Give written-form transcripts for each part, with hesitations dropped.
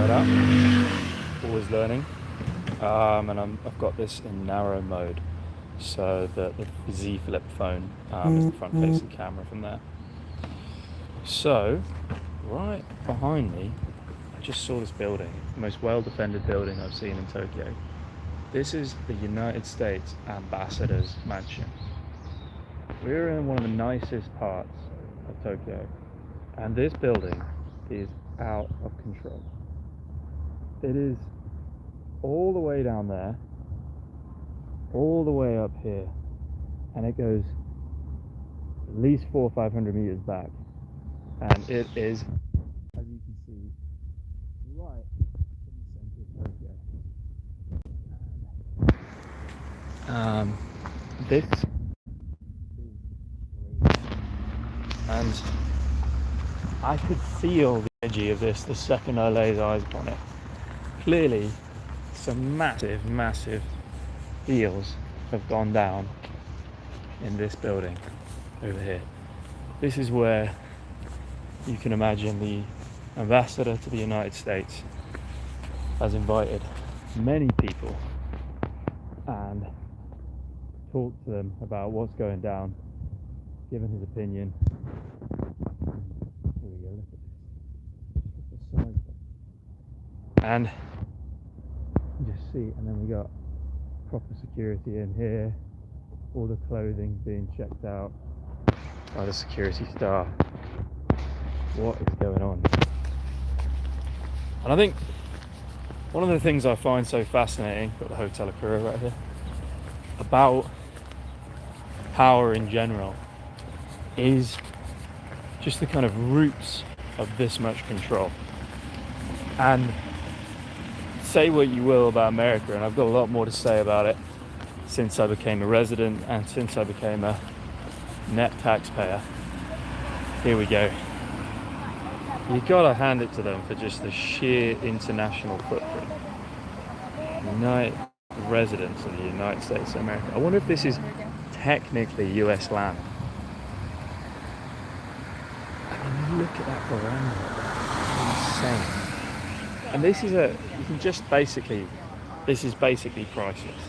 try it out. Always learning. And I've got this in narrow mode, so that the Z Flip phone is the front-facing camera from there. So, right behind me, I just saw this building, the most well-defended building I've seen in Tokyo. This is the United States Ambassador's Mansion. We're in one of the nicest parts of Tokyo, and this building is out of control. It is all the way down there, all the way up here, and it goes at least 400 or 500 meters back, and it is, as you can see, right in the center of Tokyo. This is great, and I could feel the energy of this the second I laid eyes upon it. Clearly, some massive deals have gone down in this building over here. This is where you can imagine the ambassador to the United States has invited many people and talked to them about what's going down, given his opinion. Here we go, look at this. Look at the size. And you just see, and then we got proper security in here, all the clothing being checked out by the security staff. What is going on? And I think one of the things I find so fascinating, got the Hotel Akura right here, about power in general, is just the kind of roots of this much control. And say what you will about America, and I've got a lot more to say about it since I became a resident and since I became a net taxpayer. Here we go. You gotta hand it to them for just the sheer international footprint. United residents of the United States of America. I wonder if this is technically US land. I mean, look at that veranda. Insane. And this is basically priceless.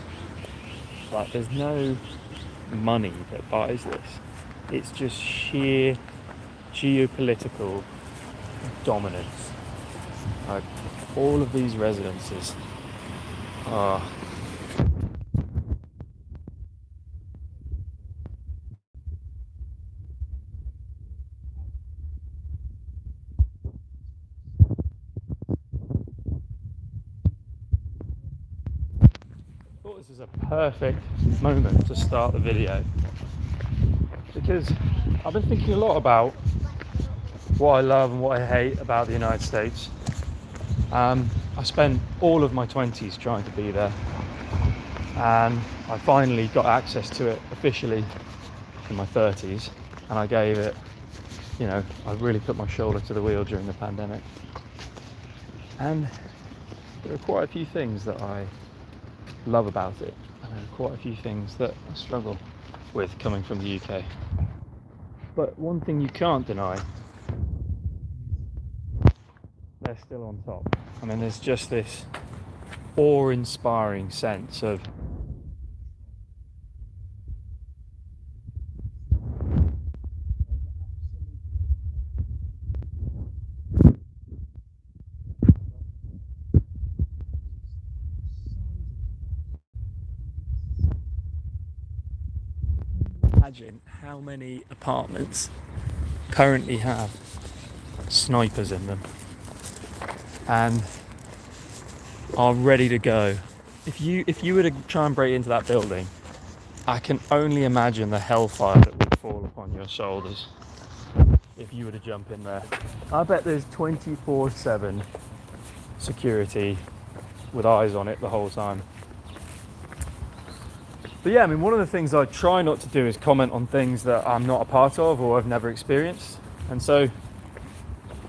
Like, there's no money that buys this. It's just sheer geopolitical dominance. Like, all of these residences are this is a perfect moment to start the video, because I've been thinking a lot about what I love and what I hate about the United States. I spent all of my 20s trying to be there, and I finally got access to it officially in my 30s, and I gave it, I really put my shoulder to the wheel during the pandemic. And there are quite a few things that I love about it, and there are quite a few things that I struggle with coming from the UK. But one thing you can't deny, they're still on top. I mean, there's just this awe-inspiring sense of imagine how many apartments currently have snipers in them and are ready to go. If you were to try and break into that building, I can only imagine the hellfire that would fall upon your shoulders if you were to jump in there. I bet there's 24/7 security with eyes on it the whole time. But yeah, I mean, one of the things I try not to do is comment on things that I'm not a part of or I've never experienced. And so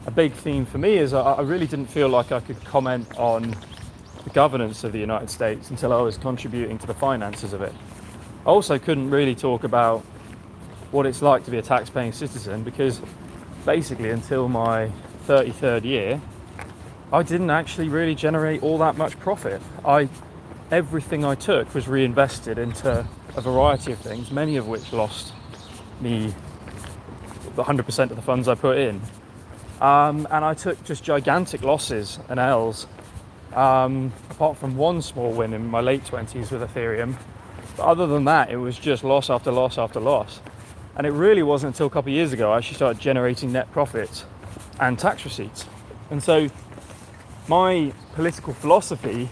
a big theme for me is I really didn't feel like I could comment on the governance of the United States until I was contributing to the finances of it. I also couldn't really talk about what it's like to be a tax-paying citizen, because basically until my 33rd year, I didn't actually really generate all that much profit. Everything I took was reinvested into a variety of things, many of which lost me the 100% of the funds I put in. And I took just gigantic losses and L's, apart from one small win in my late 20s with Ethereum. But other than that, it was just loss after loss after loss. And it really wasn't until a couple of years ago I actually started generating net profits and tax receipts. And so my political philosophy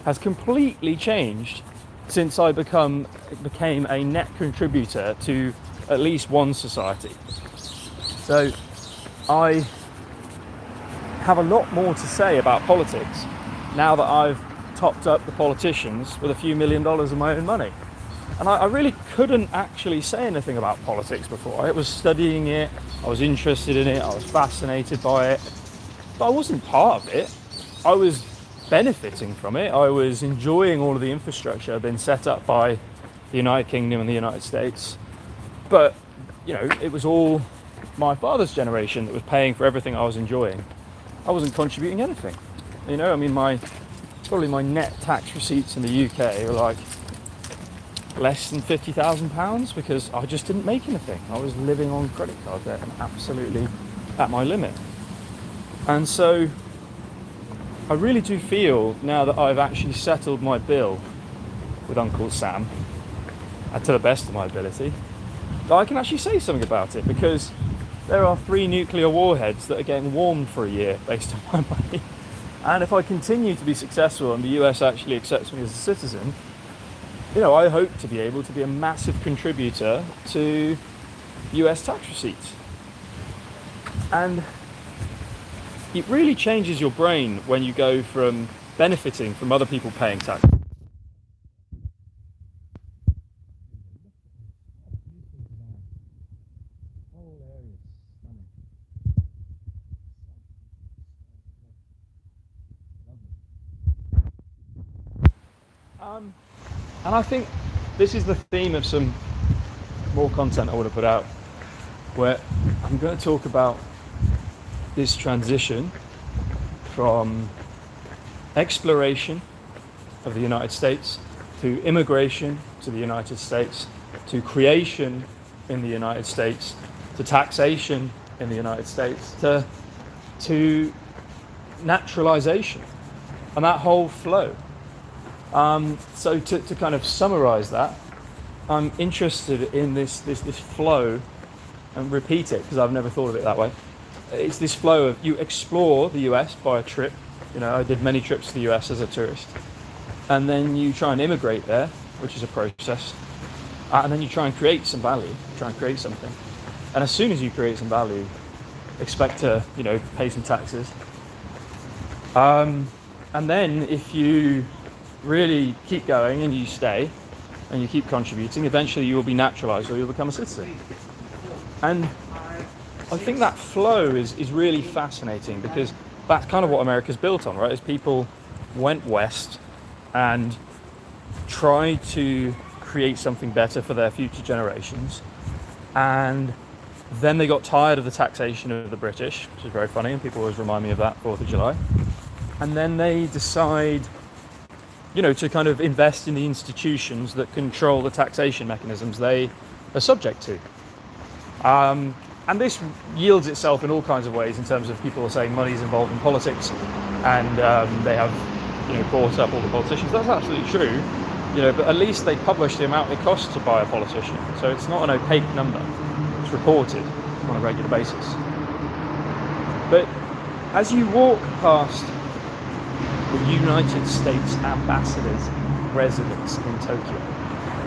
has completely changed since I became a net contributor to at least one society. So I have a lot more to say about politics now that I've topped up the politicians with a few $1 million of my own money. And I really couldn't actually say anything about politics before. I was studying it, I was interested in it, I was fascinated by it, but I wasn't part of it. I was benefiting from it. I was enjoying all of the infrastructure been set up by the United Kingdom and the United States. But, it was all my father's generation that was paying for everything I was enjoying. I wasn't contributing anything. Probably my net tax receipts in the UK are like less than £50,000 because I just didn't make anything. I was living on credit card debt and absolutely at my limit. And so I really do feel now that I've actually settled my bill with Uncle Sam, to the best of my ability, that I can actually say something about it, because there are 3 nuclear warheads that are getting warmed for a year based on my money. And if I continue to be successful and the US actually accepts me as a citizen, I hope to be able to be a massive contributor to US tax receipts. And it really changes your brain when you go from benefiting from other people paying tax. And I think this is the theme of some more content I want to put out, where I'm going to talk about this transition from exploration of the United States to immigration to the United States to creation in the United States to taxation in the United States to naturalization and that whole flow. So to kind of summarize that, I'm interested in this flow, and repeat it because I've never thought of it that way. It's this flow of you explore the US by a trip. I did many trips to the US as a tourist, and then you try and immigrate there, which is a process, and then you try and create some value, try and create something, and as soon as you create some value, expect to pay some taxes, and then if you really keep going and you stay and you keep contributing, eventually you will be naturalized or you'll become a citizen. And I think that flow is really fascinating, because that's kind of what America's built on, right? Is people went west and tried to create something better for their future generations, and then they got tired of the taxation of the British, which is very funny, and people always remind me of that 4th of July, and then they decide to kind of invest in the institutions that control the taxation mechanisms they are subject to. And this yields itself in all kinds of ways, in terms of people are saying money's involved in politics, and they have bought up all the politicians. That's absolutely true, but at least they publish the amount it costs to buy a politician. So it's not an opaque number. It's reported on a regular basis. But as you walk past the United States ambassador's residence in Tokyo,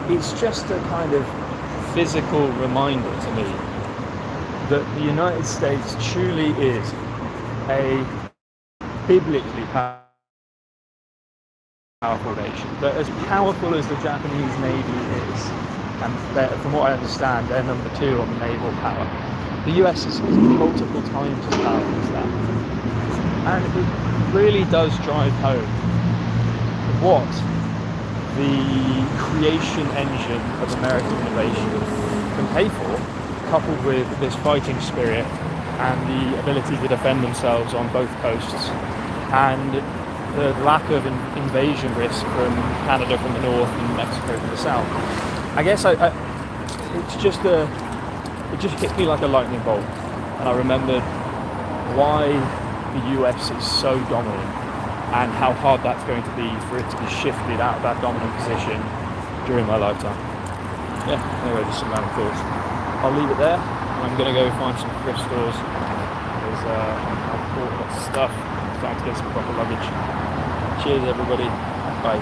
it's just a kind of physical reminder to me that the United States truly is a biblically powerful nation. That as powerful as the Japanese Navy is, and from what I understand, they're number 2 on the naval power, the US is multiple times as powerful as that. And it really does drive home what the creation engine of American innovation can pay for, coupled with this fighting spirit and the ability to defend themselves on both coasts and the lack of invasion risk from Canada from the north and Mexico from the south. I guess it just hit me like a lightning bolt, and I remembered why the US is so dominant and how hard that's going to be for it to be shifted out of that dominant position during my lifetime. Yeah, anyway, just some random thoughts. I'll leave it there. I'm going to go find some thrift stores because I've bought lots of stuff. It's time to get some proper luggage. Cheers everybody. Bye.